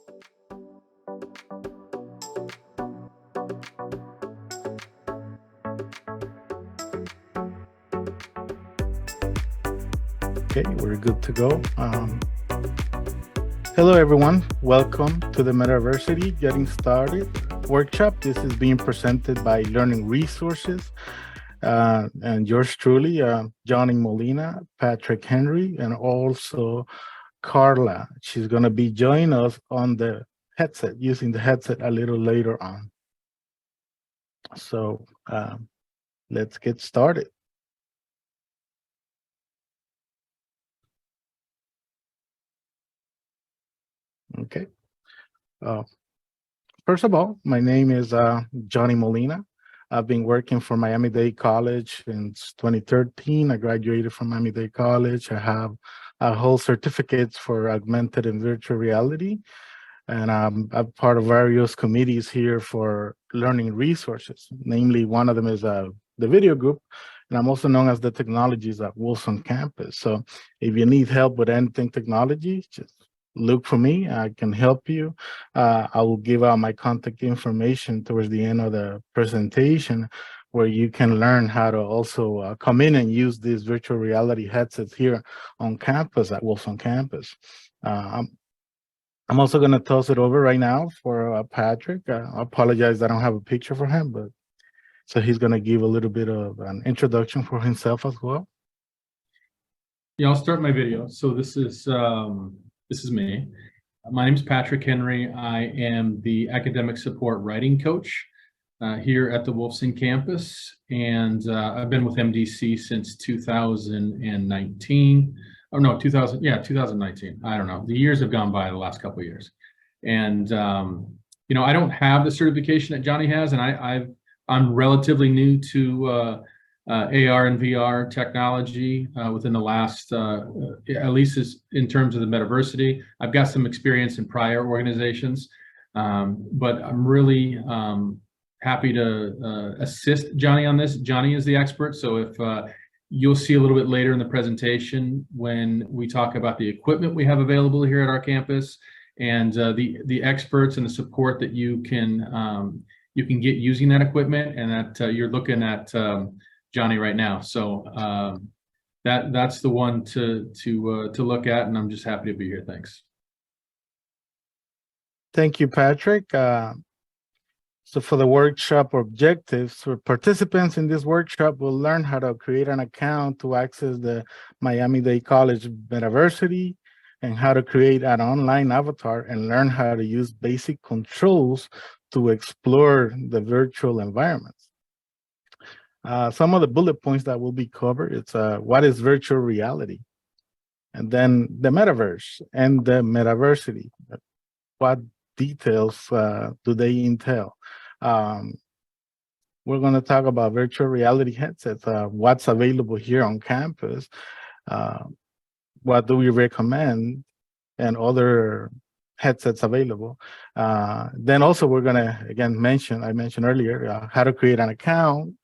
Okay, we're good to go. Hello, everyone. Welcome to the Metaversity Getting Started workshop. This is being presented by Learning Resources and yours truly, Johnny Molina, Patrick Henry, and also Carla. She's going to be joining us on the headset, using the headset a little later on. So let's get started. Okay. First of all, my name is Johnny Molina. I've been working for Miami-Dade College since 2013. I graduated from Miami-Dade College. I have a whole certificates for augmented and virtual reality. And I'm part of various committees here for learning resources. Namely, one of them is the video group. And I'm also known as the technologies at Wilson campus. So if you need help with anything technology, just look for me. I can help you. I will give out my contact information towards the end of the presentation, where you can learn how to also come in and use these virtual reality headsets here on campus at Wilson campus. I'm also going to toss it over right now for Patrick. I apologize, I don't have a picture for him, but so he's going to give a little bit of an introduction for himself as well. Yeah, I'll start my video. So this is me. My name is Patrick Henry. I am the academic support writing coach here at the Wolfson campus, and I've been with MDC since 2019. Oh no, 2019. I don't know. The years have gone by the last couple of years, and you know, I don't have the certification that Johnny has, and I'm relatively new to AR and VR technology within the last, at least in terms of the Metaversity. I've got some experience in prior organizations, but I'm really happy to assist Johnny on this. Johnny is the expert, so if you'll see a little bit later in the presentation when we talk about the equipment we have available here at our campus and the experts and the support that you can get using that equipment, and that you're looking at Johnny right now. So that's the one to look at, and I'm just happy to be here. Thanks. Thank you, Patrick. So for the workshop objectives, for participants in this workshop will learn how to create an account to access the Miami-Dade College Metaversity, and how to create an online avatar and learn how to use basic controls to explore the virtual environments. Some of the bullet points that will be covered, it's what is virtual reality? And then the metaverse and the metaversity. What details do they entail? We're going to talk about virtual reality headsets, what's available here on campus, what do we recommend, and other headsets available. Then also we're going to, again, I mentioned earlier, how to create an account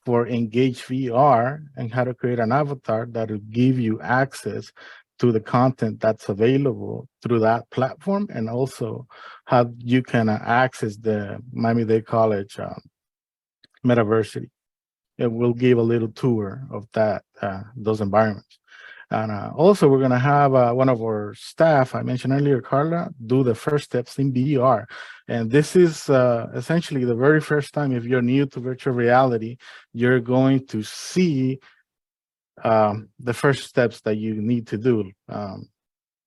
for Engage VR, and how to create an avatar that will give you access to the content that's available through that platform, and also how you can access the Miami-Dade College Metaversity. It will give a little tour of that, those environments. And also we're gonna have one of our staff, I mentioned earlier, Carla, do the first steps in VR. And this is essentially the very first time, if you're new to virtual reality, you're going to see the first steps that you need to do.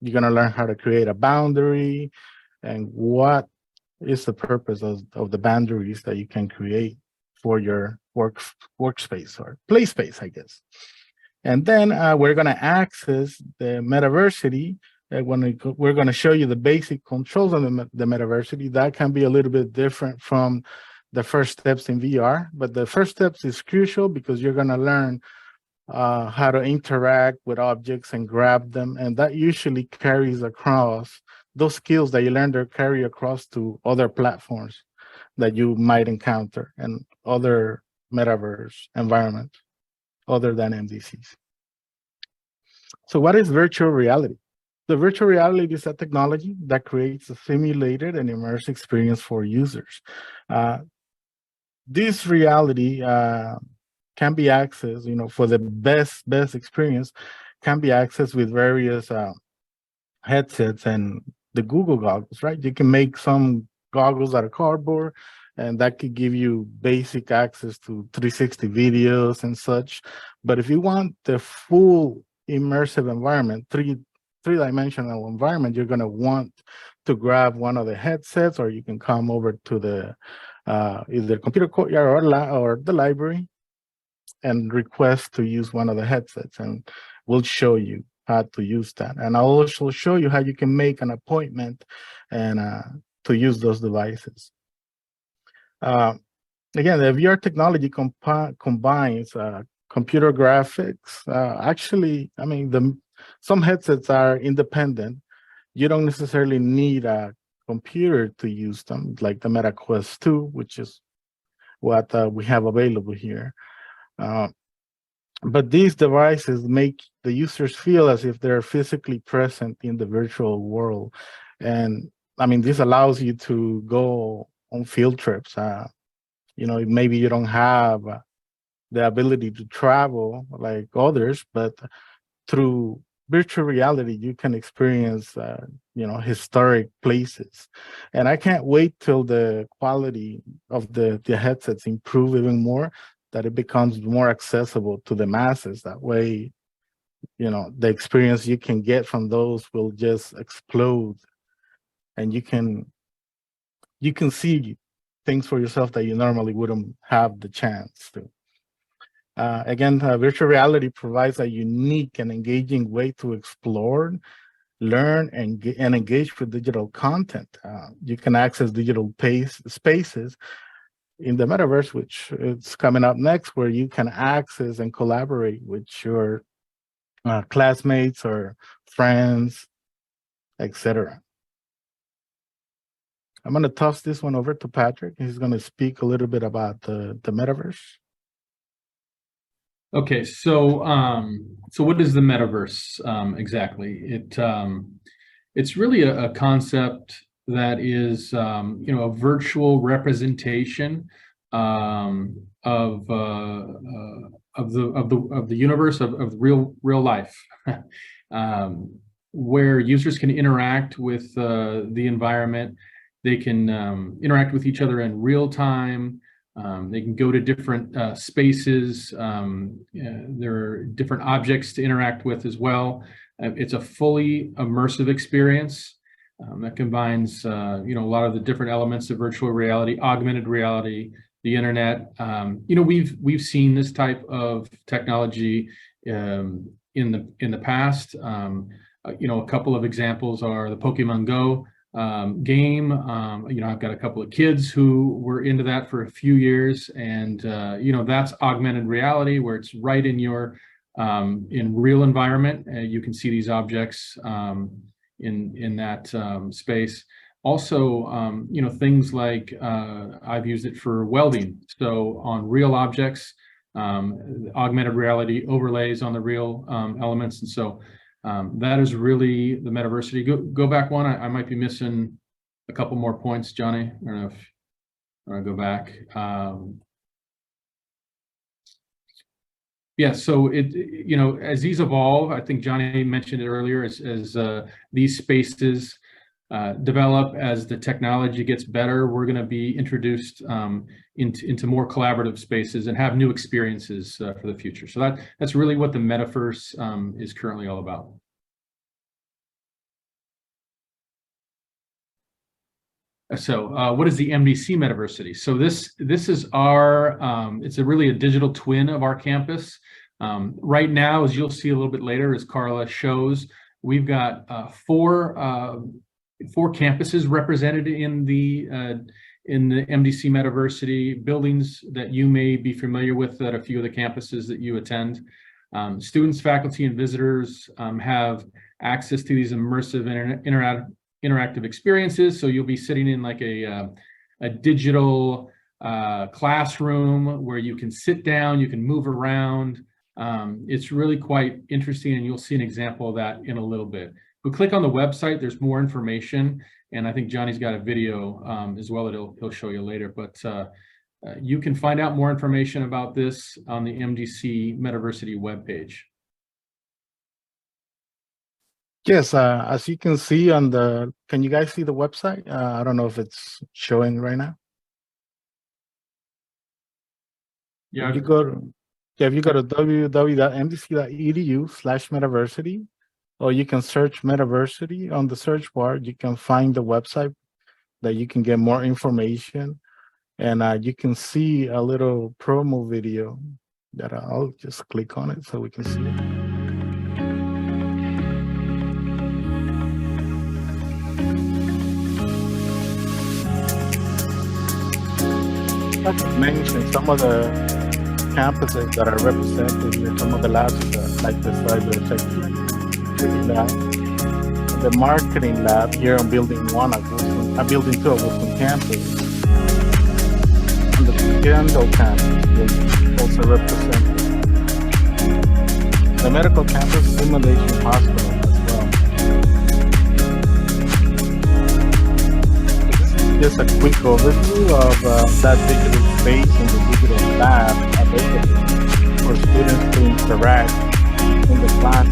You're gonna learn how to create a boundary and what is the purpose of the boundaries that you can create for your workspace or play space, I guess. And then we're going to access the Metaversity. We're going to show you the basic controls of the Metaversity. That can be a little bit different from the first steps in VR, but the first steps is crucial because you're going to learn how to interact with objects and grab them. And that usually carries across, those skills that you learn there carry across to other platforms that you might encounter and other metaverse environments other than MDCs. So what is virtual reality? The virtual reality is a technology that creates a simulated and immersive experience for users. This reality can be accessed, for the best experience, can be accessed with various headsets and the Google goggles, right? You can make some goggles out of cardboard, and that could give you basic access to 360 videos and such. But if you want the full immersive environment, three-dimensional environment, you're going to want to grab one of the headsets, or you can come over to the either computer courtyard or the library and request to use one of the headsets, and we'll show you how to use that. And I'll also show you how you can make an appointment and to use those devices. Again, the VR technology combines computer graphics. Actually, I mean, some headsets are independent. You don't necessarily need a computer to use them, like the Meta Quest 2, which is what we have available here. But these devices make the users feel as if they're physically present in the virtual world. And I mean, this allows you to go on field trips. Maybe you don't have the ability to travel like others, but through virtual reality, you can experience, historic places. And I can't wait till the quality of the headsets improve even more, that it becomes more accessible to the masses. That way, the experience you can get from those will just explode, and you can see things for yourself that you normally wouldn't have the chance to. Again, virtual reality provides a unique and engaging way to explore, learn, and engage with digital content. You can access digital spaces in the metaverse, which is coming up next, where you can access and collaborate with your classmates or friends, etc. I'm going to toss this one over to Patrick. He's going to speak a little bit about the metaverse. Okay, so what is the metaverse exactly? It's really a concept that is a virtual representation of the universe of real life, where users can interact with the environment. They can interact with each other in real time. They can go to different spaces. There are different objects to interact with as well. It's a fully immersive experience that combines, a lot of the different elements of virtual reality, augmented reality, the internet. We've seen this type of technology in the past. A couple of examples are the Pokemon Go game. I've got a couple of kids who were into that for a few years, and that's augmented reality, where it's right in your in real environment. You can see these objects in that space. Also, things like I've used it for welding. So on real objects, augmented reality overlays on the real elements, and so that is really the Metaversity. Go back one. I might be missing a couple more points, Johnny. I don't know if I go back. Yeah, so as these evolve, I think Johnny mentioned it earlier, as these spaces develop, as the technology gets better, we're going to be introduced into more collaborative spaces and have new experiences for the future. So that's really what the metaverse is currently all about. So what is the MDC Metaversity? So this is our, it's really a digital twin of our campus. Right now, as you'll see a little bit later, as Carla shows, we've got four campuses represented in the MDC Metaversity, buildings that you may be familiar with at a few of the campuses that you attend. Students, faculty, and visitors have access to these immersive interactive experiences. So you'll be sitting in like a digital classroom where you can sit down, you can move around. It's really quite interesting, and you'll see an example of that in a little bit. But click on the website, there's more information. And I think Johnny's got a video as well that he'll show you later. But you can find out more information about this on the MDC Metaversity webpage. Yes, as you can see on the, can you guys see the website? I don't know if it's showing right now. Yeah. If you go to, www.mdc.edu/metaversity, or you can search Metaversity on the search bar. You can find the website that you can get more information, and you can see a little promo video that I'll just click on it so we can see it. Like I mentioned, some of the campuses that are represented here, some of the labs, like the cyber lab, the marketing lab here on building 1 at Wilson, building 2 at Wilson campus, and the Kendall campus is also represented. The medical campus simulation hospital as well. Just a quick overview of that digital space and the digital lab available for students to interact in the class.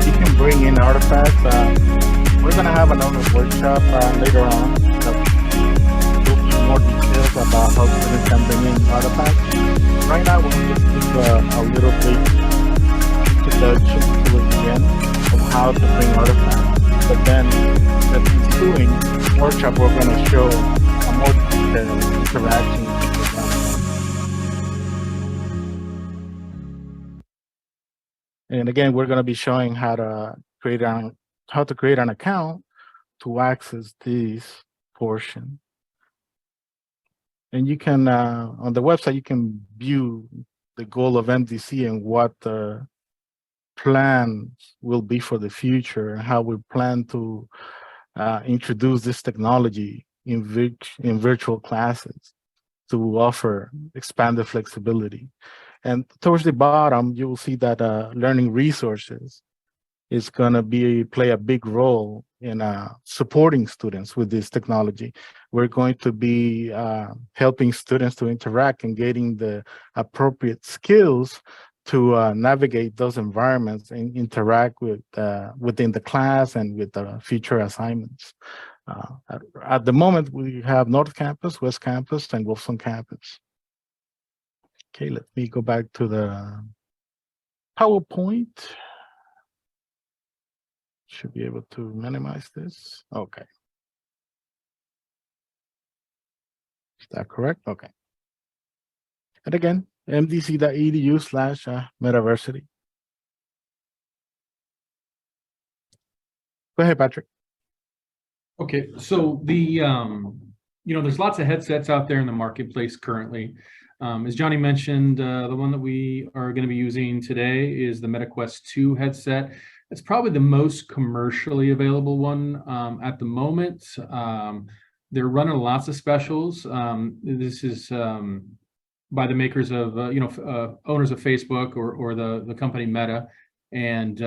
You can bring in artifacts. We're going to have another workshop later on. There'll be more details about how students can bring in artifacts. Right now, we'll just give a little bit introduction towards the end of how to bring artifacts. But then the ensuing workshop, we're going to show a more detailed interaction with them. And again, we're going to be showing how to create an account to access this portion. And you can on the website you can view the goal of MDC and what the plans will be for the future and how we plan to introduce this technology in virtual classes to offer expanded flexibility. And towards the bottom, you will see that learning resources is going to play a big role in supporting students with this technology. We're going to be helping students to interact and getting the appropriate skills to navigate those environments and interact with within the class and with the future assignments. At the moment, we have North Campus, West Campus, and Wilson Campus. Okay, let me go back to the PowerPoint. Should be able to minimize this. Okay. Is that correct? Okay. And again, mdc.edu/metaversity. Go ahead, Patrick. Okay, so the there's lots of headsets out there in the marketplace currently. As Johnny mentioned, the one that we are going to be using today is the MetaQuest 2 headset. It's probably the most commercially available one at the moment. They're running lots of specials. This is by the makers of, owners of Facebook or the company Meta. And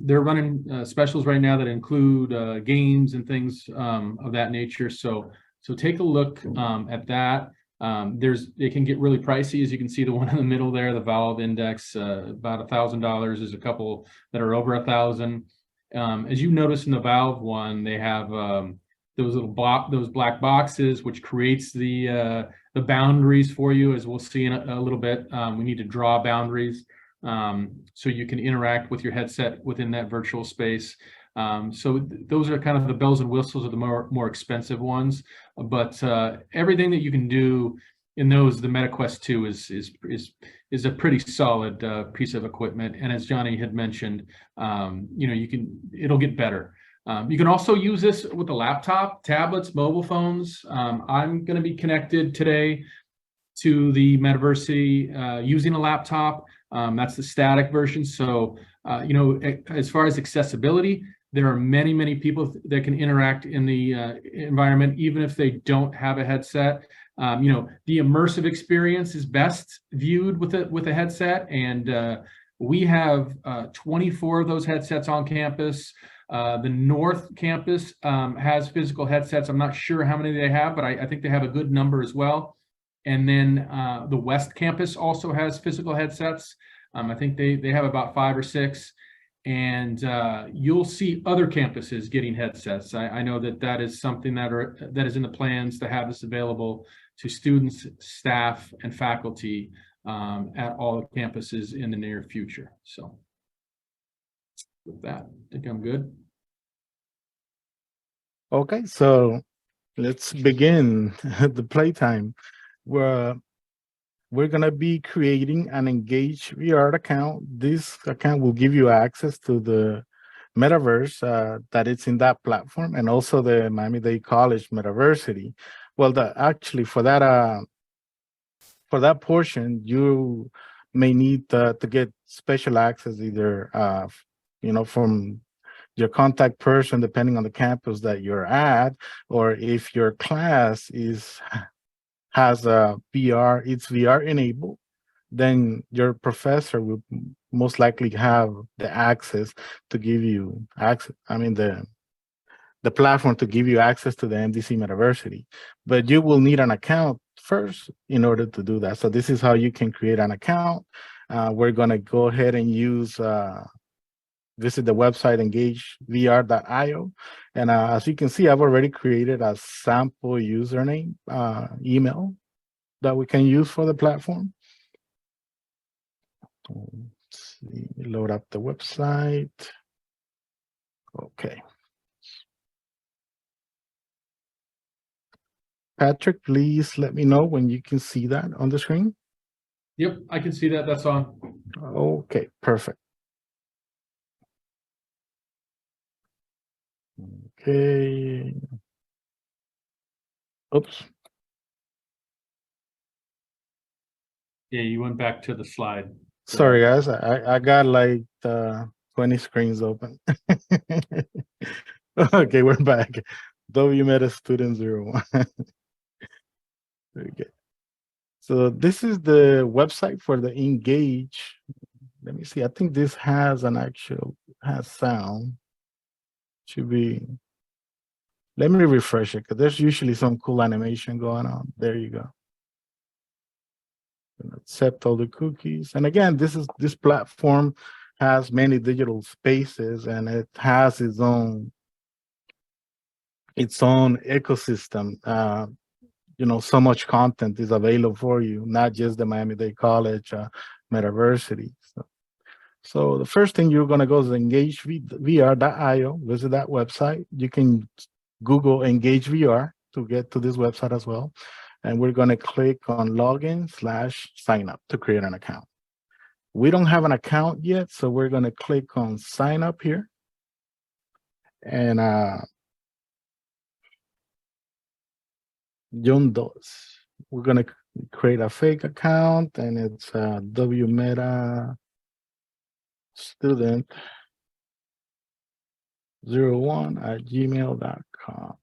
they're running specials right now that include games and things of that nature. So take a look at that. It can get really pricey, as you can see the one in the middle there, the Valve Index, about $1,000. There's a couple that are over $1,000. As you notice in the Valve one, they have those black boxes, which creates the boundaries for you, as we'll see in a little bit. We need to draw boundaries so you can interact with your headset within that virtual space. So those are kind of the bells and whistles of the more expensive ones, but everything that you can do in those, the MetaQuest 2 is a pretty solid piece of equipment. And as Johnny had mentioned, it'll get better. You can also use this with a laptop, tablets, mobile phones. I'm going to be connected today to the Metaversity using a laptop. That's the static version. So, as far as accessibility, there are many, many people that can interact in the environment, even if they don't have a headset. The immersive experience is best viewed with a headset, and We have 24 of those headsets on campus. The North campus has physical headsets. I'm not sure how many they have, but I think they have a good number as well. And then the West campus also has physical headsets. I think they have about 5 or 6. And you'll see other campuses getting headsets. I know that is something that is in the plans to have this available to students, staff, and faculty at all the campuses in the near future. So with that, I think I'm good. Okay, so let's begin the playtime. We're gonna be creating an Engage VR account. This account will give you access to the metaverse that it's in that platform, and also the Miami-Dade College Metaversity. Well, actually for that portion, you may need to get special access, either from your contact person, depending on the campus that you're at, or if your class has a VR, it's VR enabled, then your professor will most likely have the access to give you access. I mean, the platform to give you access to the MDC Metaversity, but you will need an account first in order to do that. So this is how you can create an account. We're gonna go ahead and visit the website engagevr.io. And as you can see, I've already created a sample username email that we can use for the platform. Let's see, load up the website. Okay. Patrick, please let me know when you can see that on the screen. Yep, I can see that. That's on. Okay, perfect. Okay. Oops. Yeah, you went back to the slide. Sorry, guys. I got like 20 screens open. Okay, we're back. W Meta Student 01. Okay. So this is the website for the Engage. Let me see. I think this has sound. Should be. Let me refresh it, because there's usually some cool animation going on. There you go. Accept all the cookies. And again, this platform has many digital spaces, and it has its own ecosystem. So much content is available for you, not just the Miami-Dade College Metaversity. So the first thing you're going to go is engagevr.io. Visit that website. You can Google Engage VR to get to this website as well. And we're going to click on login/sign up to create an account. We don't have an account yet, so we're going to click on sign up here. And John does. We're going to create a fake account, and it's W Meta Student 01@gmail.com.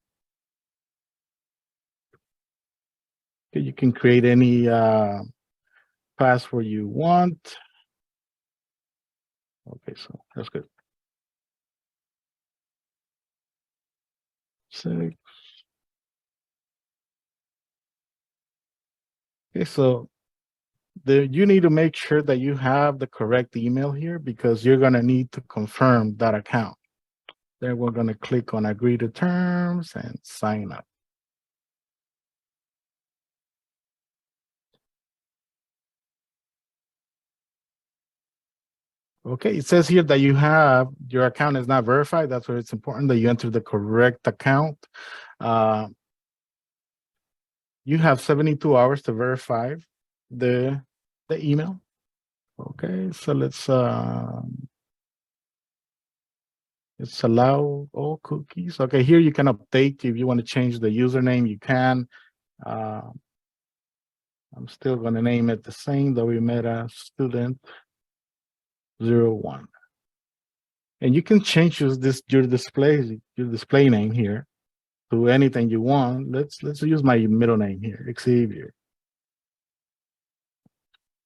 Okay, you can create any password you want. Okay, so that's good. 6. Okay, so you need to make sure that you have the correct email here, because you're going to need to confirm that account. Then we're going to click on agree to terms and sign up. Okay, it says here that your account is not verified. That's where it's important that you enter the correct account. You have 72 hours to verify the email. Okay, so let's allow all cookies. Okay, here you can update. If you want to change the username, you can. I'm still going to name it the same, W Meta Student 01. And you can change your display name here to anything you want. Let's use my middle name here, Xavier.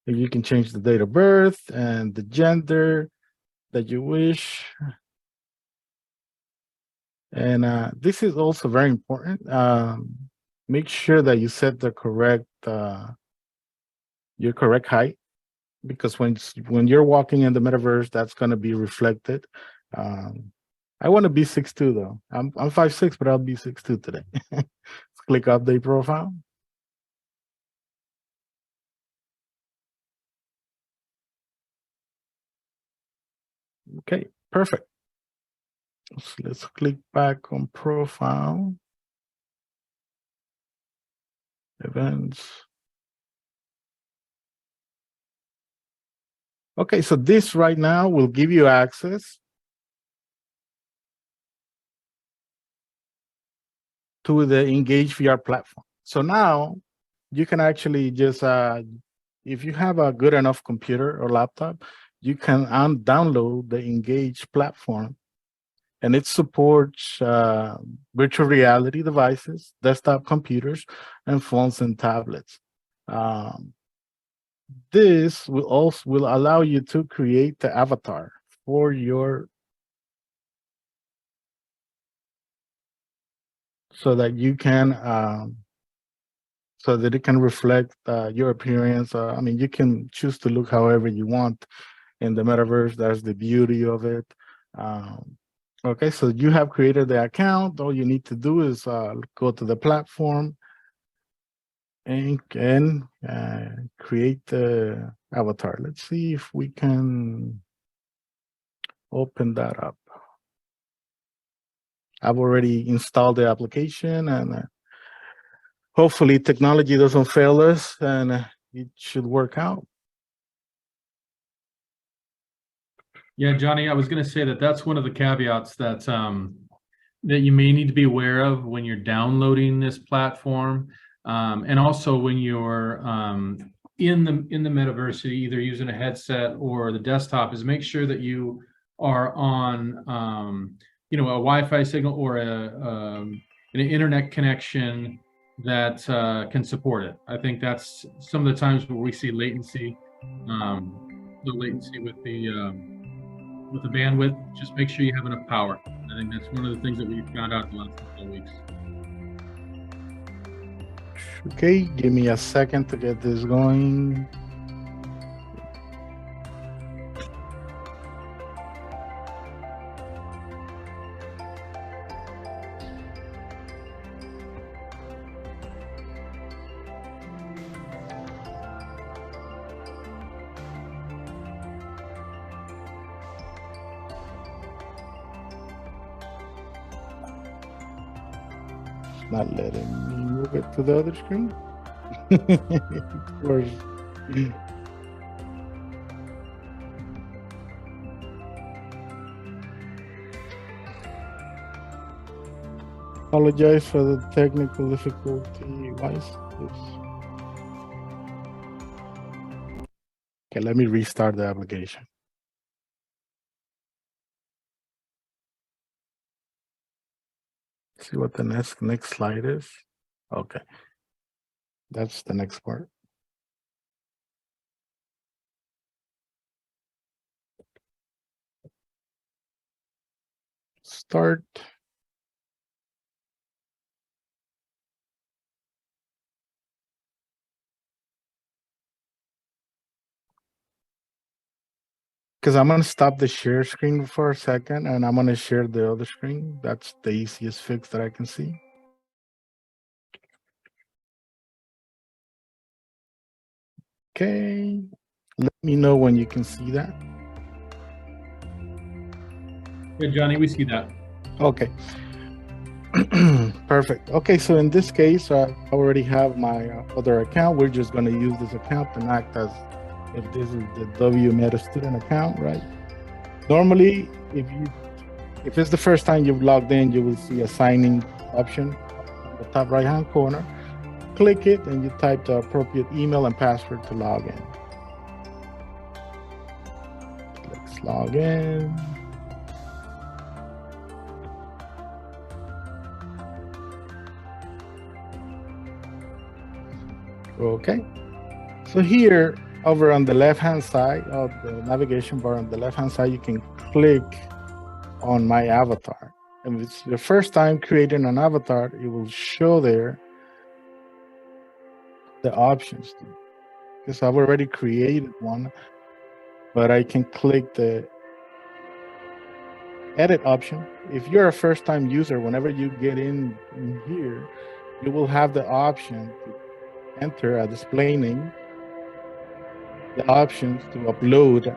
You can change the date of birth and the gender that you wish. And this is also very important. Make sure that you set the correct your correct height, because when you're walking in the metaverse, that's going to be reflected. I want to be 6'2" though. I'm 5'6", but I'll be 6'2" today. Click update profile. Okay, perfect. So let's click back on profile. Events. Okay, so this right now will give you access to the Engage VR platform. So now you can actually just, if you have a good enough computer or laptop, you can download the Engage platform, and it supports virtual reality devices, desktop computers, and phones and tablets. This will allow you to create the avatar for your, so that you can so that it can reflect your appearance. I mean, you can choose to look however you want in the metaverse. That's the beauty of it. Okay, so you have created the account. All you need to do is go to the platform and create the avatar. Let's see if we can open that up. I've already installed the application, and hopefully technology doesn't fail us, and it should work out. Yeah, Johnny, I was going to say that that's one of the caveats that that you may need to be aware of when you're downloading this platform, and also when you're in the Metaversity, either using a headset or the desktop, is make sure that you are on a Wi-Fi signal or an internet connection that can support it. I think that's some of the times where we see latency, the latency with the bandwidth. Just make sure you have enough power. I think that's one of the things that we found out the last couple of weeks. Okay, give me a second to get this going. Not letting me move it to the other screen. Of course. Apologize for the technical difficulty. Okay, let me restart the application. See what the next slide is. Okay, that's the next part. Start. Because I'm going to stop the share screen for a second, and I'm going to share the other screen. That's the easiest fix that I can see. Okay, let me know when you can see that. Yeah, Johnny, we see that. Okay. Perfect. Okay, so in this case, I already have my other account. We're just going to use this account to act as if this is the W Meta student account, right? Normally, if it's the first time you've logged in, you will see a signing option on the top right-hand corner. Click it, and you type the appropriate email and password to log in. Let's log in. Okay, so here over on the left-hand side of the navigation bar on the left-hand side, you can click on my avatar. And if it's your first time creating an avatar, it will show there the options. Because I've already created one, but I can click the edit option. If you're a first-time user, whenever you get in here, you will have the option to enter a display name, the options to upload.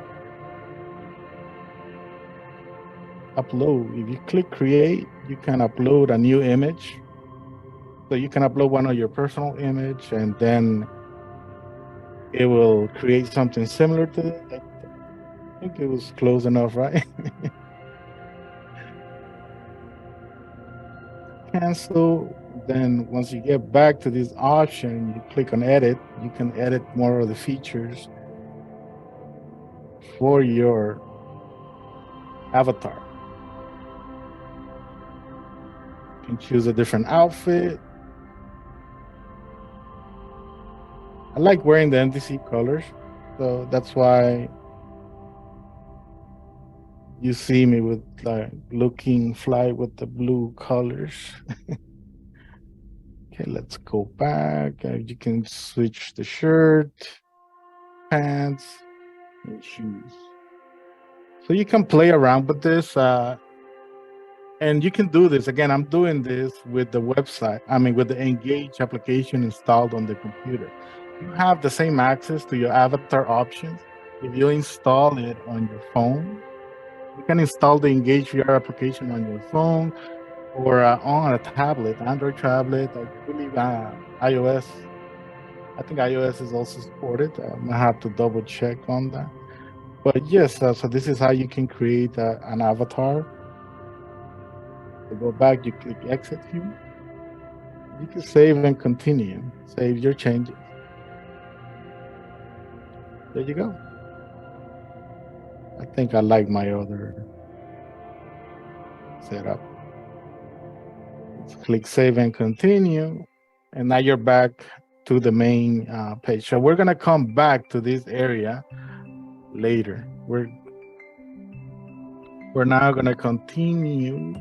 If you click create, you can upload a new image. So you can upload one of your personal image, and then it will create something similar to it. I think it was close enough, right? Cancel. Then once you get back to this option, you click on edit. You can edit more of the features for your avatar. You can choose a different outfit. I like wearing the MDC colors, so that's why you see me with like looking fly with the blue colors. Okay, let's go back. You can switch the shirt, pants, and shoes. So you can play around with this, and you can do this. Again, I'm doing this with the website. I mean, with the Engage application installed on the computer. You have the same access to your avatar options. If you install it on your phone, you can install the Engage VR application on your phone or on a tablet, Android tablet. I believe iOS. I think iOS is also supported. I have to double check on that. But yes, so this is how you can create an avatar. To go back, you click Exit View. You can save and continue. Save your changes. There you go. I think I like my other setup. Let's click Save and Continue. And now you're back to the main page. So we're gonna come back to this area later. We're now gonna continue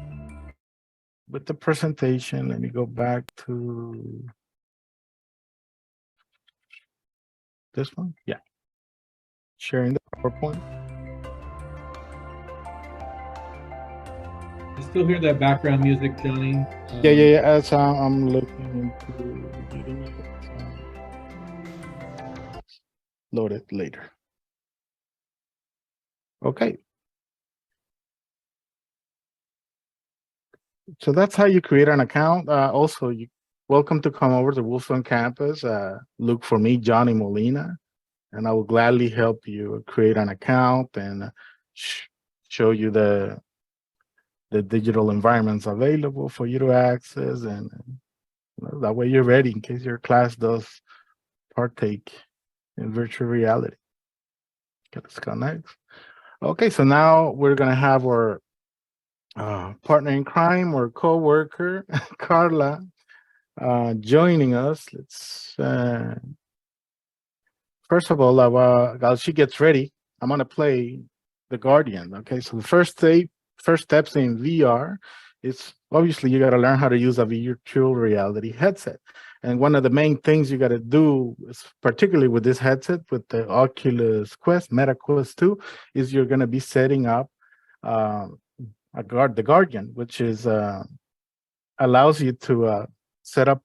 with the presentation. Let me go back to this one. Yeah. Sharing the PowerPoint. I still hear that background music, Johnny. Yeah. As I'm looking into getting it, load it later. Okay. So that's how you create an account. Also, welcome to come over to Wolfson campus. Look for me, Johnny Molina, and I will gladly help you create an account and show you the digital environments available for you to access, and that way you're ready in case your class does partake in virtual reality. Okay, let's go next. Okay, so now we're gonna have our partner in crime or co-worker, Carla, joining us. Let's first of all, while she gets ready, I'm gonna play The Guardian. Okay, so the first steps in VR is obviously you got to learn how to use a virtual reality headset. And one of the main things you got to do, is particularly with this headset, with the Oculus Quest, Meta Quest 2, is you're going to be setting up the Guardian, which is allows you to set up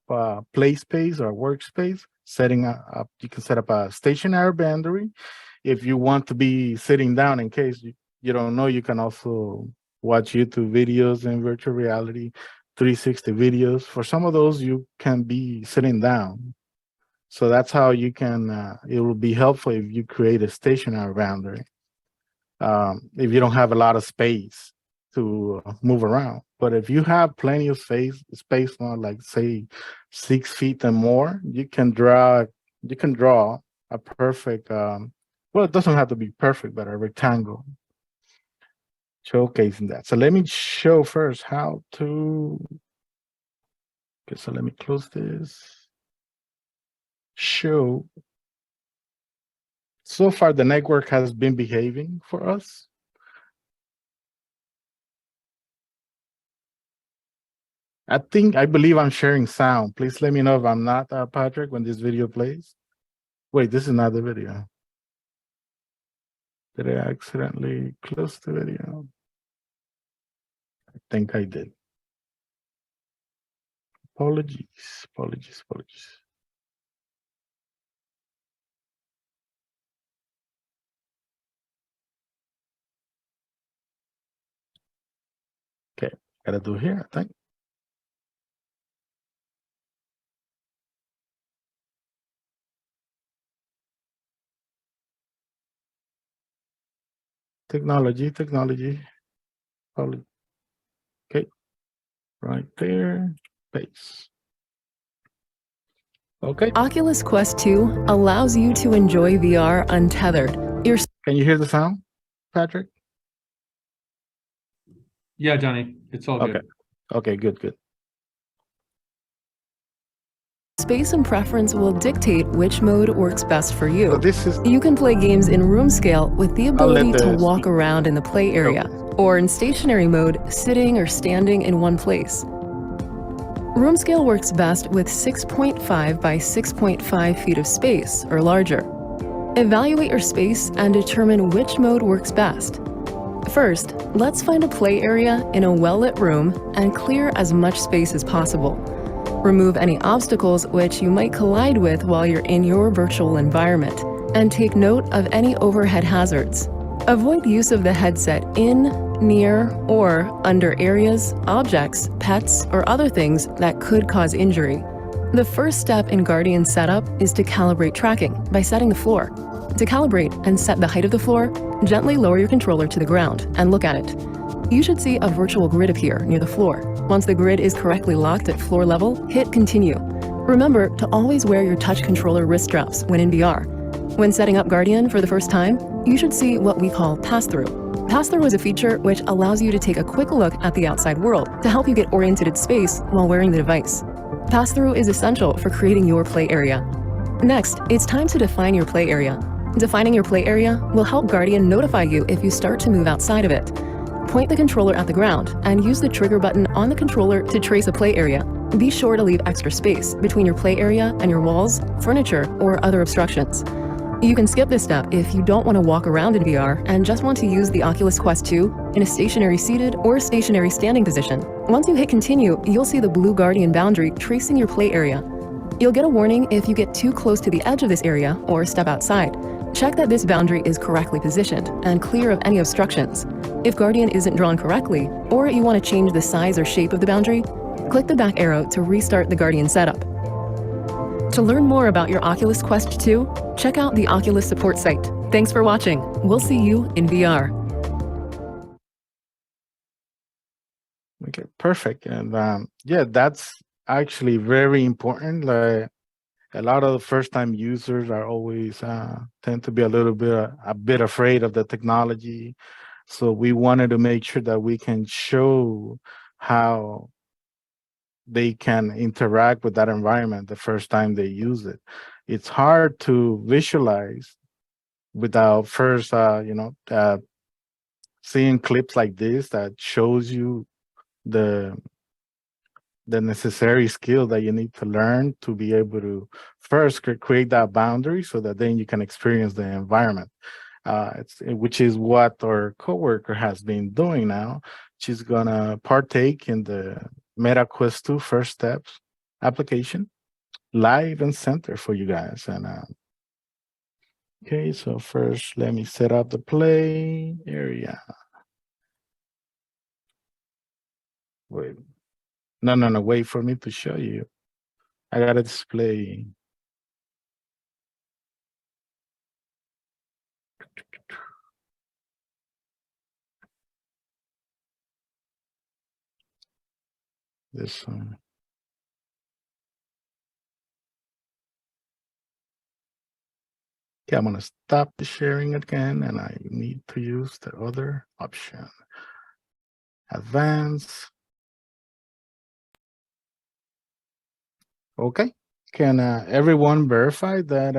play space or workspace. Setting up, you can set up a stationary boundary. If you want to be sitting down, in case you don't know, you can also watch YouTube videos in virtual reality, 360 videos. For some of those, you can be sitting down. So that's how you can, it will be helpful if you create a stationary boundary. If you don't have a lot of space to move around. But if you have plenty of space on, like, say, 6 feet and more, you can draw a perfect, well, it doesn't have to be perfect, but a rectangle showcasing that. So let me show first how to, okay, so let me close this. Show so far the network has been behaving for us. I believe I'm sharing sound. Please let me know if I'm not, Patrick, when this video plays. Wait, this is not the video. Did I accidentally close the video? I think I did. Apologies. Okay, gotta do here, I think. Technology. Okay, right there, paste. Okay. Oculus Quest 2 allows you to enjoy VR untethered. Can you hear the sound, Patrick? Yeah, Johnny, it's all good. Okay, good. Space and preference will dictate which mode works best for you. So this is, You can play games in room scale with the ability to walk speak. around in the play area, or in stationary mode, sitting or standing in one place. Room scale works best with 6.5 by 6.5 feet of space, or larger. Evaluate your space and determine which mode works best. First, let's find a play area in a well-lit room and clear as much space as possible. Remove any obstacles which you might collide with while you're in your virtual environment, and take note of any overhead hazards. Avoid use of the headset in, near, or under areas, objects, pets, or other things that could cause injury. The first step in Guardian setup is to calibrate tracking by setting the floor. To calibrate and set the height of the floor, gently lower your controller to the ground and look at it. You should see a virtual grid appear near the floor. Once the grid is correctly locked at floor level, hit continue. Remember to always wear your touch controller wrist straps when in VR. When setting up Guardian for the first time, you should see what we call pass-through. Pass-through is a feature which allows you to take a quick look at the outside world to help you get oriented in space while wearing the device. Pass-through is essential for creating your play area. Next, it's time to define your play area. Defining your play area will help Guardian notify you if you start to move outside of it. Point the controller at the ground and use the trigger button on the controller to trace a play area. Be sure to leave extra space between your play area and your walls, furniture, or other obstructions. You can skip this step if you don't want to walk around in VR and just want to use the Oculus Quest 2 in a stationary seated or stationary standing position. Once you hit continue, you'll see the blue Guardian boundary tracing your play area. You'll get a warning if you get too close to the edge of this area or step outside. Check that this boundary is correctly positioned and clear of any obstructions. If Guardian isn't drawn correctly, or you want to change the size or shape of the boundary, click the back arrow to restart the Guardian setup. To learn more about your Oculus Quest 2, check out the Oculus support site. Thanks for watching. We'll see you in VR. Okay, perfect. And yeah, that's actually very important. Like, a lot of the first-time users are always tend to be a bit afraid of the technology. So we wanted to make sure that we can show how they can interact with that environment the first time they use it. It's hard to visualize without first, seeing clips like this that shows you the necessary skill that you need to learn to be able to first create that boundary so that then you can experience the environment. Which is what our coworker has been doing now. She's gonna partake in the Meta Quest 2 First Steps application, live and center for you guys. And okay, so first let me set up the play area. Wait. No, wait for me to show you. I gotta display. This one. Okay, I'm gonna stop the sharing again, and I need to use the other option. Advance. Okay, can everyone verify that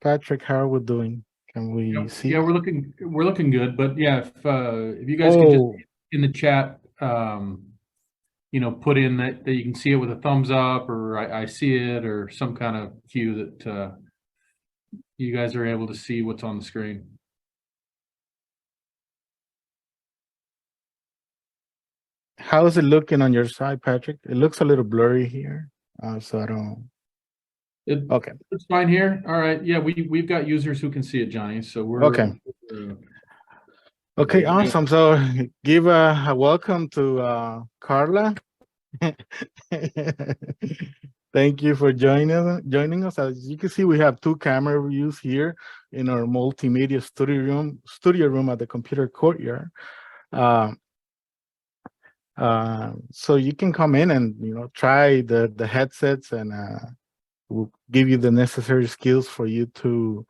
Patrick, how are we doing? Can we see? Yeah, we're looking good. But yeah, if you guys could just in the chat, put in that you can see it with a thumbs up, or I see it, or some kind of cue that you guys are able to see what's on the screen. How is it looking on your side, Patrick? It looks a little blurry here, so I don't. Okay, it's fine here. All right, yeah, we've got users who can see it, Johnny. So we're okay. Okay, awesome. So give a welcome to Carla. Thank you for joining us. As you can see, we have 2 camera views here in our multimedia studio room at the computer courtyard. So you can come in and try the headsets, and we'll give you the necessary skills for you to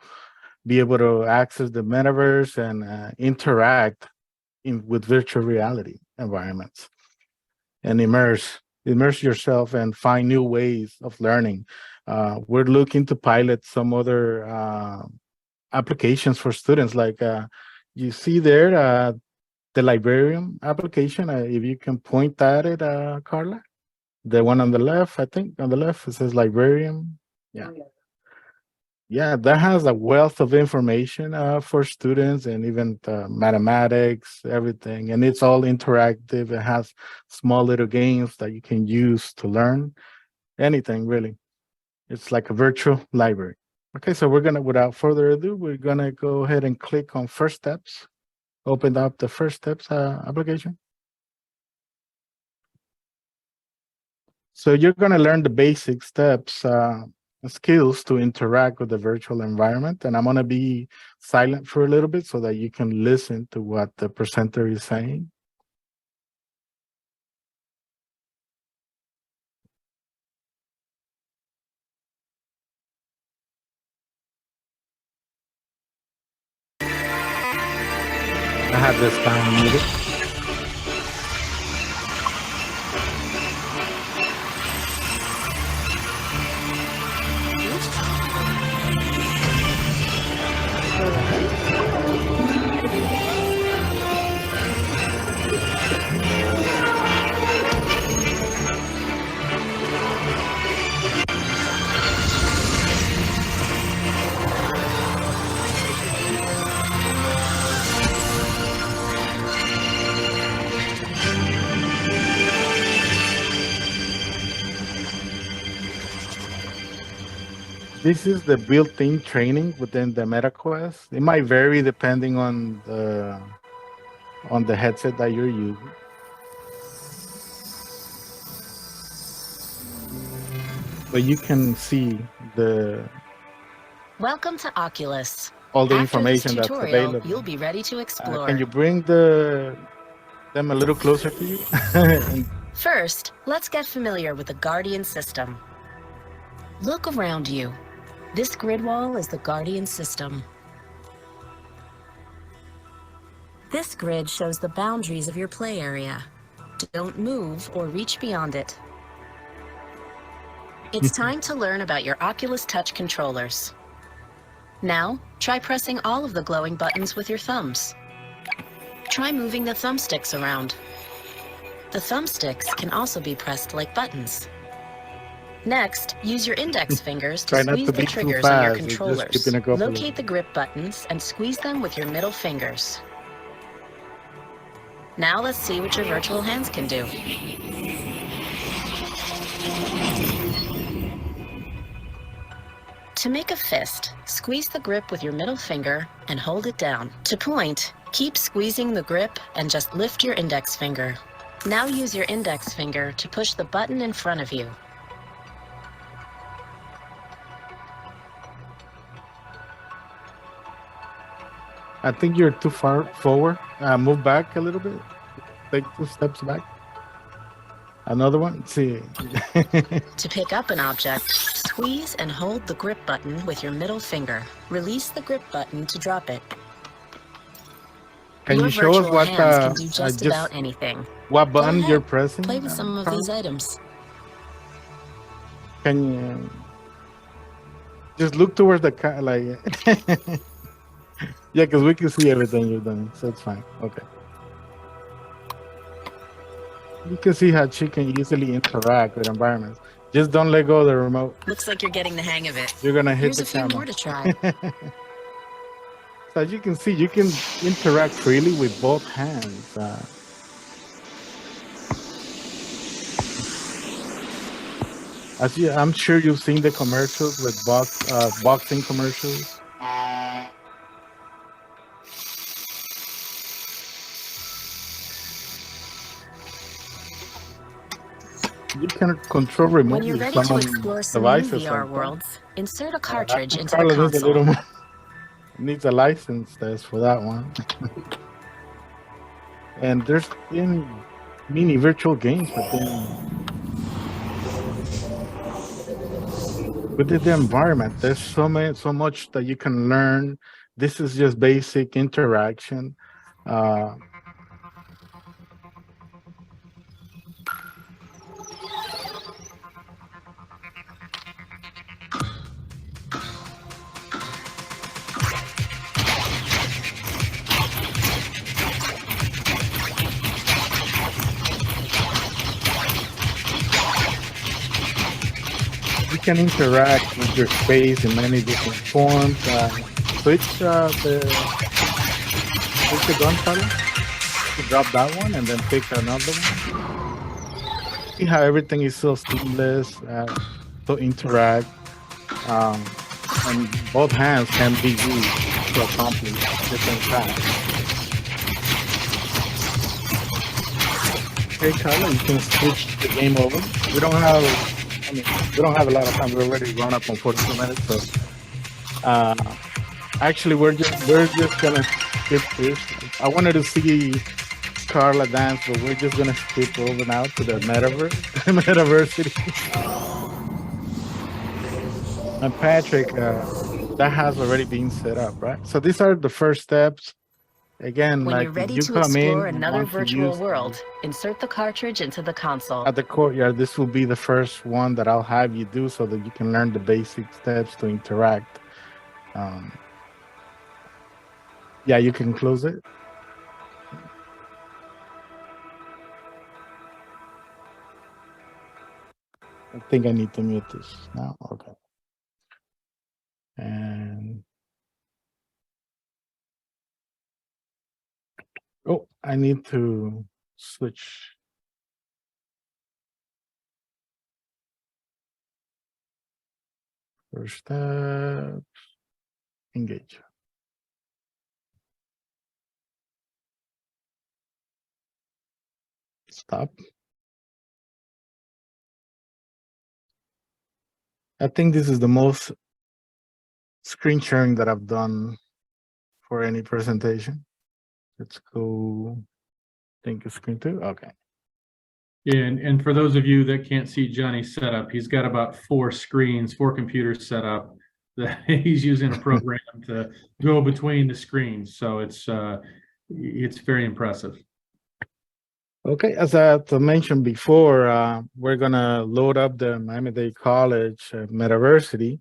be able to access the metaverse and interact with virtual reality environments and immerse yourself and find new ways of learning. We're looking to pilot some other applications for students, like you see there, the librarian application. If you can point at it, Carla, the one on the left, I think on the left, it says librarian. Yeah. Yeah, that has a wealth of information for students, and even mathematics, everything. And it's all interactive. It has small little games that you can use to learn anything, really. It's like a virtual library. Okay, so without further ado, we're gonna go ahead and click on First Steps. Open up the First Steps application. So you're gonna learn the basic steps, skills to interact with the virtual environment, and I'm going to be silent for a little bit so that you can listen to what the presenter is saying. I have this time muted. This is the built-in training within the MetaQuest. It might vary depending on the headset that you're using. But you can see Welcome to Oculus. all the After information this that's tutorial, available. you'll be ready to explore. Can you bring them a little closer to you? First, let's get familiar with the Guardian system. Look around you. This grid wall is the Guardian system. This grid shows the boundaries of your play area. Don't move or reach beyond it. It's time to learn about your Oculus Touch controllers. Now, try pressing all of the glowing buttons with your thumbs. Try moving the thumbsticks around. The thumbsticks can also be pressed like buttons. Next, use your index fingers to squeeze the triggers on your controllers. Locate the grip buttons and squeeze them with your middle fingers. Now let's see what your virtual hands can do. To make a fist, squeeze the grip with your middle finger and hold it down. To point, keep squeezing the grip and just lift your index finger. Now use your index finger to push the button in front of you. I think you're too far forward. Move back a little bit. Take 2 steps back. Another one. See. To pick up an object, squeeze and hold the grip button with your middle finger. Release the grip button to drop it. Can Your you show us virtual what hands can do just about anything. What button ahead, you're pressing? Play with some of these items. Can you? Just look towards the car, like, yeah, because we can see everything you're doing, so it's fine. Okay. You can see how she can easily interact with environments. Just don't let go of the remote. Looks like you're getting the hang of it. You're gonna hit Here's the a few camera. more to try. So as you can see, you can interact freely with both hands. I'm sure you've seen the commercials with boxing commercials. You can control When remotely you're ready to some explore some new devices VR like that. worlds, insert a cartridge into the Carla needs a console. little more. Needs a license test for that one. And there's been mini virtual games within the environment. There's so much that you can learn. This is just basic interaction. You can interact with your space in many different forms. Switch the gun color. You drop that one and then pick another one. See how everything is so seamless, so interact, and both hands can be used to accomplish different tasks. Okay, Carla, you can switch the game over. We don't have a lot of time. We're already run up on 42 minutes, so actually we're just gonna skip this. I wanted to see Carla dance, but we're just gonna skip over now to the metaverse, Metaversity. And Patrick, that has already been set up, right? So these are the first steps. Again, When like you're ready you to come in explore and another want to virtual use world, insert the cartridge into the console. at the courtyard, this will be the first one that I'll have you do so that you can learn the basic steps to interact. Yeah, you can close it. I think I need to mute this now. Okay. And oh, I need to switch. First step, engage. Stop. I think this is the most screen sharing that I've done for any presentation. Let's go. Think of screen two. Okay. Yeah, and for those of you that can't see Johnny's setup, he's got about 4 computers set up that he's using a program to go between the screens. So it's very impressive. Okay, as I mentioned before, we're gonna load up the Miami-Dade College Metaversity,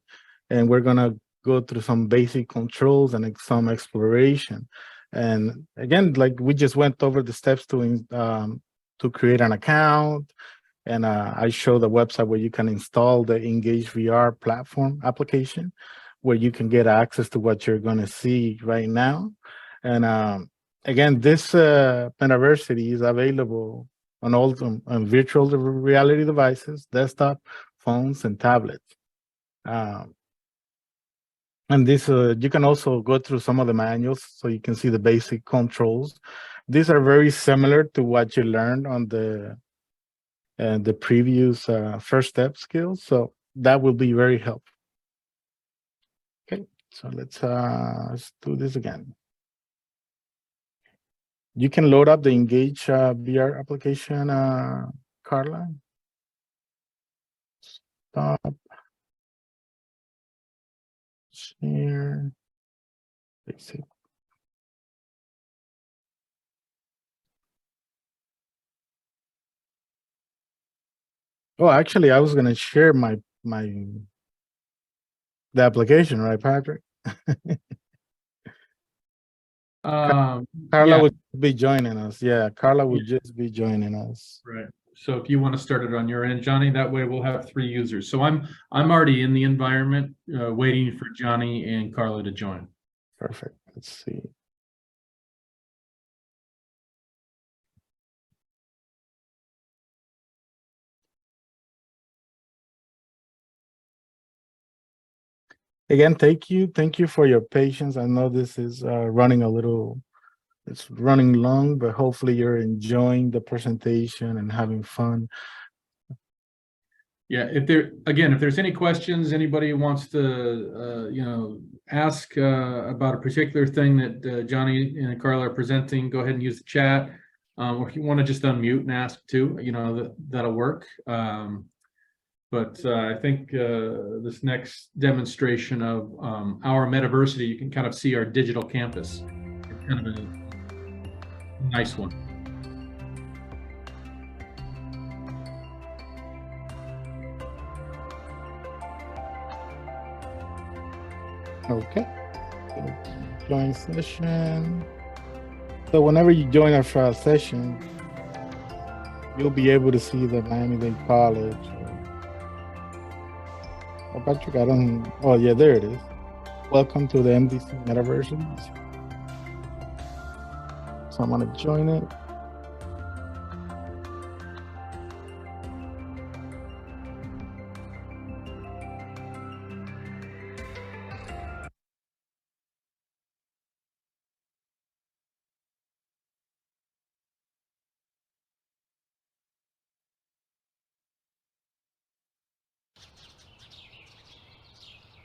and we're gonna go through some basic controls and some exploration. And again, like we just went over the steps to create an account, and I show the website where you can install the Engage VR platform application, where you can get access to what you're gonna see right now. And again, this Metaversity is available on all on virtual reality devices, desktop, phones, and tablets. And this, you can also go through some of the manuals so you can see the basic controls. These are very similar to what you learned on the previous first step skills. So that will be very helpful. Okay, so let's do this again. You can load up the Engage VR application, Carla. Stop. Share. Basic. Oh, actually, I was gonna share my the application, right, Patrick? Carla Yeah, would be joining us. Yeah, Carla would just be joining us. right. So if you want to start it on your end, Johnny, that way we'll have 3 users. So I'm already in the environment, waiting for Johnny and Carla to join. Perfect. Let's see. Again, thank you. Thank you for your patience. I know this is running a little, it's running long, but hopefully you're enjoying the presentation and having fun. Yeah, if there's any questions, anybody wants to, ask about a particular thing that Johnny and Carla are presenting, go ahead and use the chat. Or if you want to just unmute and ask too, that'll work. But I think this next demonstration of our Metaversity, you can kind of see our digital campus. It's kind of a nice one. Okay. Join session. So whenever you join our session, you'll be able to see the Miami-Dade College. Oh, Patrick, I don't, oh yeah, there it is. Welcome to the MDC Metaversity. So I'm gonna join it.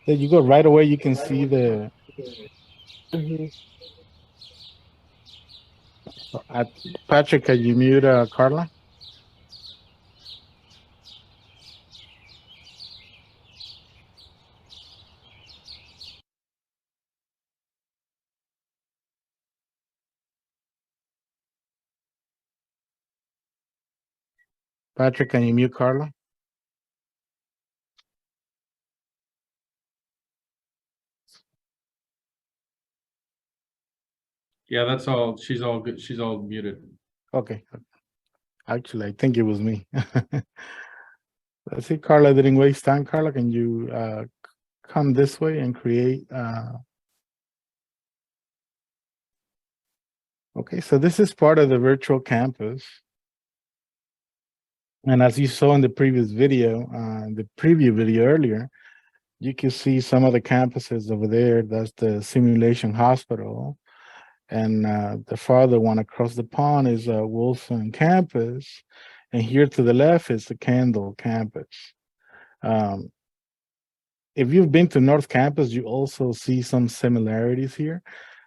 There you go. Right away, you can see the. Patrick, can you mute Carla? Patrick, can you mute Carla? Yeah, that's all. She's all good. She's all muted. Okay. Actually, I think it was me. Let's see, Carla didn't waste time. Carla, can you come this way and create? Okay, so this is part of the virtual campus. And as you saw in the previous video, the preview video earlier, you can see some of the campuses over there. That's the simulation hospital. And the farther one across the pond is Wilson campus. And here to the left is the Kendall campus. If you've been to North Campus, you also see some similarities here.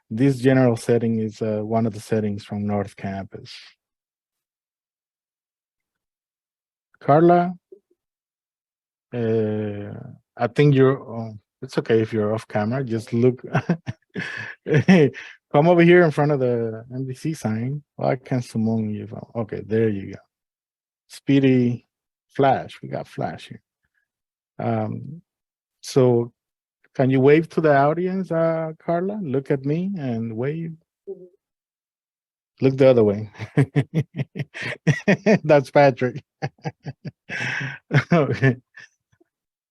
This general setting is one of the settings from North Campus. Carla, I think you're, it's okay if you're off camera, just look. Come over here in front of the MDC sign. Oh, I can summon you. Okay, there you go. Speedy flash, we got flash here. So can you wave to the audience, Carla? Look at me and wave. Look the other way. That's Patrick. Okay.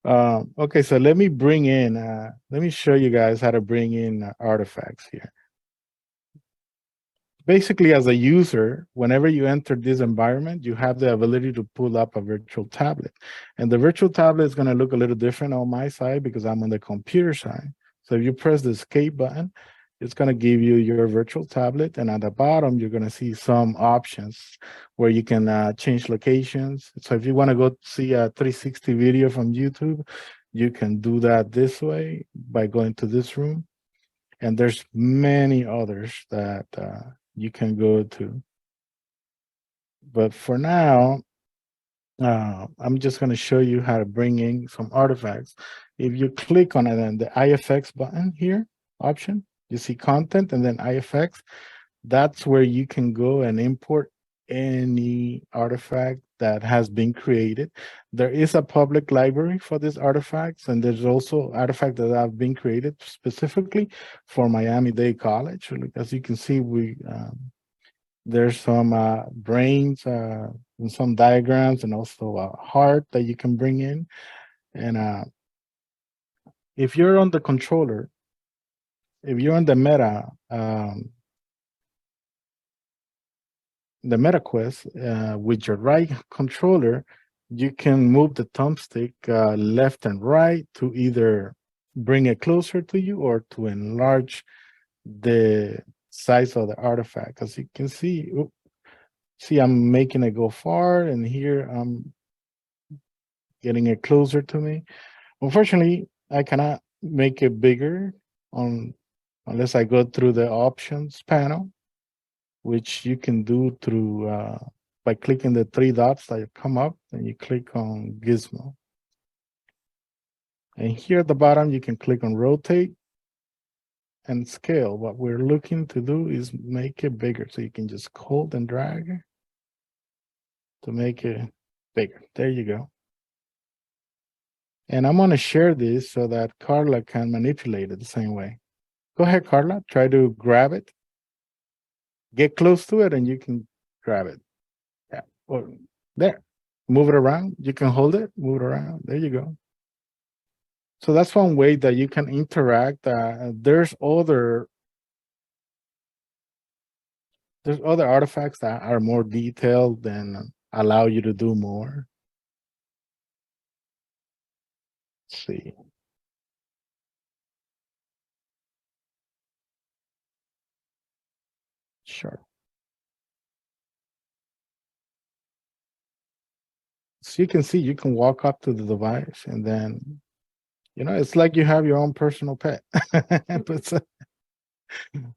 Okay, so let me bring in, let me show you guys how to bring in artifacts here. Basically, as a user, whenever you enter this environment, you have the ability to pull up a virtual tablet. And the virtual tablet is going to look a little different on my side because I'm on the computer side. So if you press the escape button, it's going to give you your virtual tablet. And at the bottom, you're going to see some options where you can change locations. So if you want to go see a 360 video from YouTube, you can do that this way by going to this room. And there's many others that you can go to. But for now, I'm just going to show you how to bring in some artifacts. If you click on it and the IFX button here, option, you see content and then IFX. That's where you can go and import any artifact that has been created. There is a public library for these artifacts, and there's also artifacts that have been created specifically for Miami-Dade College. As you can see, there's some brains and some diagrams, and also a heart that you can bring in. And if you're on the controller, if you're on the MetaQuest, with your right controller, you can move the thumbstick left and right to either bring it closer to you or to enlarge the size of the artifact. As you can see, I'm making it go far, and here I'm getting it closer to me. Unfortunately, I cannot make it bigger unless I go through the options panel, which you can do through by clicking the three dots that come up, and you click on Gizmo. And here at the bottom, you can click on Rotate and Scale. What we're looking to do is make it bigger. So you can just hold and drag to make it bigger. There you go. And I'm going to share this so that Carla can manipulate it the same way. Go ahead, Carla. Try to grab it. Get close to it, and you can grab it. Yeah. Or there. Move it around. You can hold it. Move it around. There you go. So that's one way that you can interact. There's other artifacts that are more detailed and allow you to do more. Let's see. Sure. So you can see, you can walk up to the device, and then, it's like you have your own personal pet.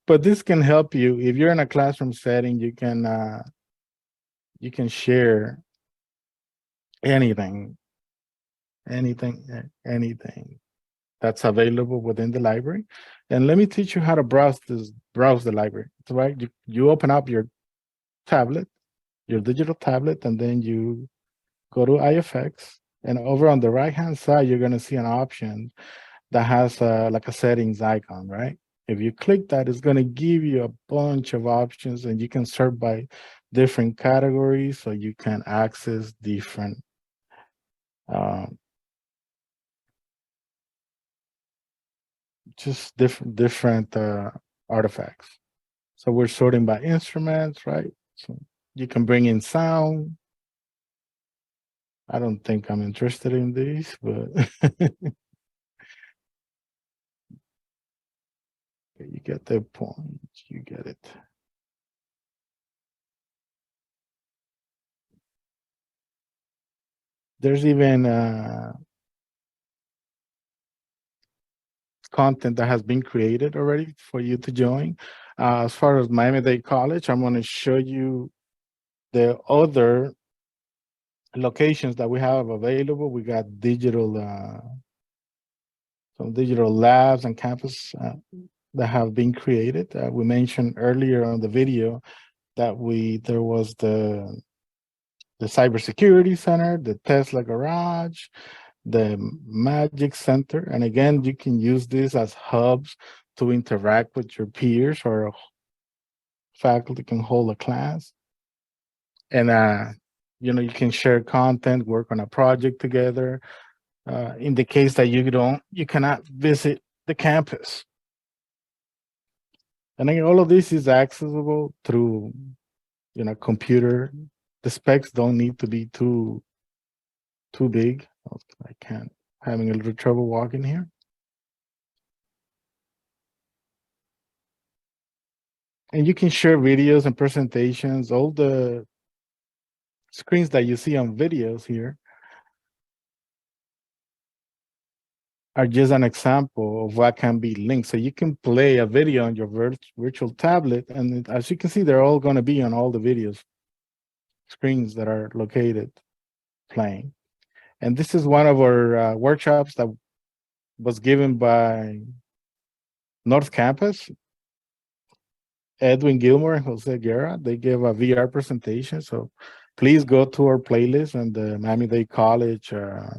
But this can help you if you're in a classroom setting. You can share anything that's available within the library. And let me teach you how to browse the library. That's right. You open up your tablet, your digital tablet, and then you go to IFX, and over on the right-hand side, you're going to see an option that has like a settings icon, right? If you click that, it's going to give you a bunch of options, and you can sort by different categories, so you can access different different artifacts. So we're sorting by instruments, right? So you can bring in sound. I don't think I'm interested in these, but you get the point. You get it. There's even content that has been created already for you to join. As far as Miami-Dade College, I'm going to show you the other locations that we have available. We got some digital labs and campus that have been created. We mentioned earlier on the video that there was the cybersecurity center, the Tesla garage, the Magic Center. And again, you can use this as hubs to interact with your peers, or faculty can hold a class. And you can share content, work on a project together. In the case that you cannot visit the campus. And then all of this is accessible through, computer. The specs don't need to be too big. Having a little trouble walking here. And you can share videos and presentations. All the screens that you see on videos here are just an example of what can be linked. So you can play a video on your virtual tablet, and as you can see, they're all going to be on all the videos screens that are located playing. And this is one of our workshops that was given by North Campus. Edwin Gilmore and Jose Guerra. They gave a VR presentation. So please go to our playlist on the Miami-Dade College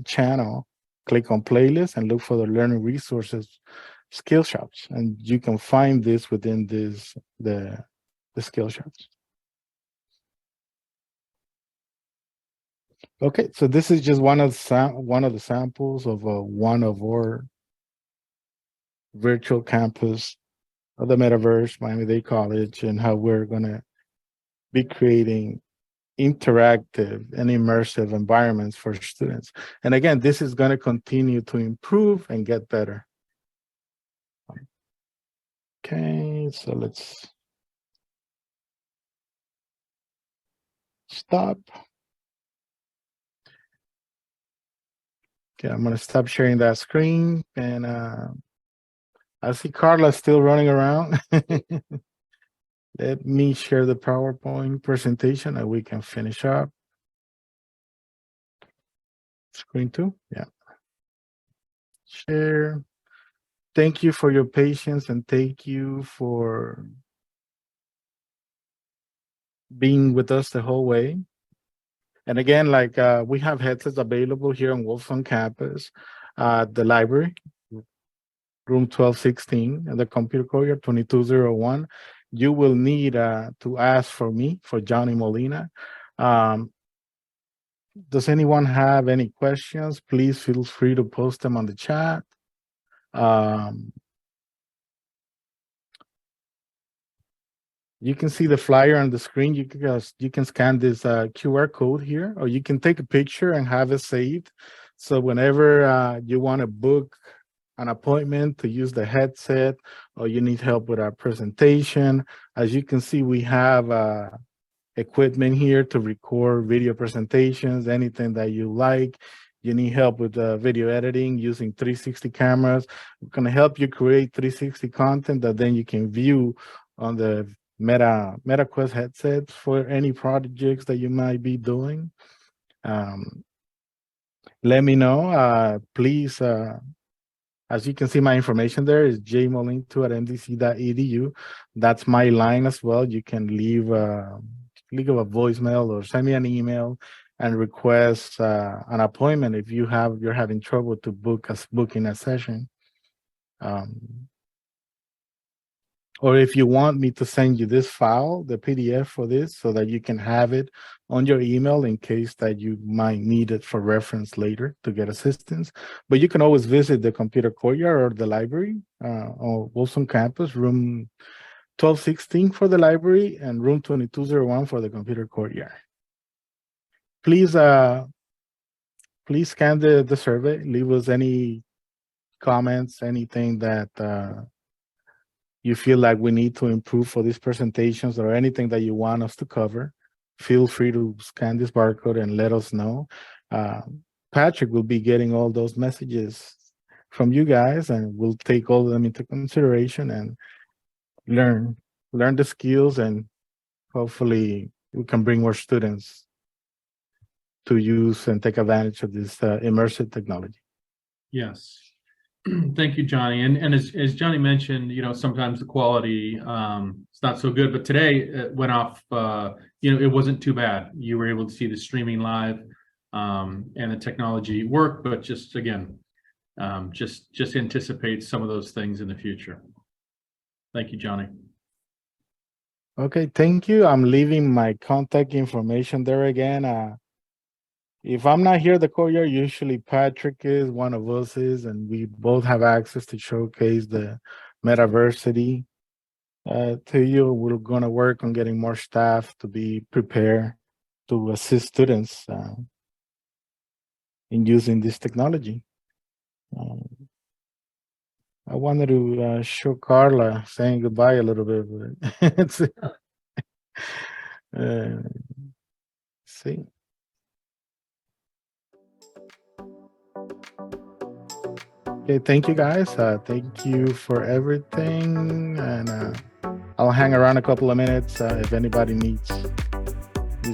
channel, click on playlist and look for the learning resources skill shops. And you can find this within the skill shops. Okay, so this is just one of the samples of one of our virtual campus of the metaverse, Miami-Dade College, and how we're going to be creating interactive and immersive environments for students. And again, this is going to continue to improve and get better. Okay, so let's stop. Okay, I'm going to stop sharing that screen, and I see Carla still running around. Let me share the PowerPoint presentation and we can finish up. Screen 2, yeah. Share. Thank you for your patience and thank you for being with us the whole way. And again, like we have headsets available here on Wolfson campus, the library, room 1216, and the computer courtyard 2201. You will need to ask for me, for Johnny Molina. Does anyone have any questions? Please feel free to post them on the chat. You can see the flyer on the screen. You can scan this QR code here, or you can take a picture and have it saved. So whenever you want to book an appointment to use the headset, or you need help with our presentation, as you can see, we have equipment here to record video presentations, anything that you like. You need help with video editing using 360 cameras. We're going to help you create 360 content that then you can view on the MetaQuest headsets for any projects that you might be doing. Let me know. Please, as you can see, my information there is jmolin2@mdc.edu. That's my line as well. You can leave a voicemail or send me an email and request an appointment if you're having trouble to booking a session. Or if you want me to send you this file, the PDF for this, so that you can have it on your email in case that you might need it for reference later to get assistance. But you can always visit the computer courtyard or the library on Wilson campus, room 1216 for the library and room 2201 for the computer courtyard. Please scan the survey, leave us any comments, anything that you feel like we need to improve for these presentations, or anything that you want us to cover. Feel free to scan this barcode and let us know. Patrick will be getting all those messages from you guys, and we'll take all of them into consideration and learn the skills, and hopefully we can bring more students to use and take advantage of this immersive technology. Yes. Thank you, Johnny. And as Johnny mentioned, sometimes the quality is not so good, but today it went off, it wasn't too bad. You were able to see the streaming live and the technology work, but just again, just anticipate some of those things in the future. Thank you, Johnny. Okay, thank you. I'm leaving my contact information there again. If I'm not here at the courtyard, usually Patrick is, one of us is, and we both have access to showcase the Metaversity to you. We're going to work on getting more staff to be prepared to assist students in using this technology. I wanted to show Carla saying goodbye a little bit, but it's, see. Okay, thank you guys. Thank you for everything, and I'll hang around a couple of minutes if anybody needs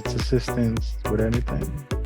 assistance with anything.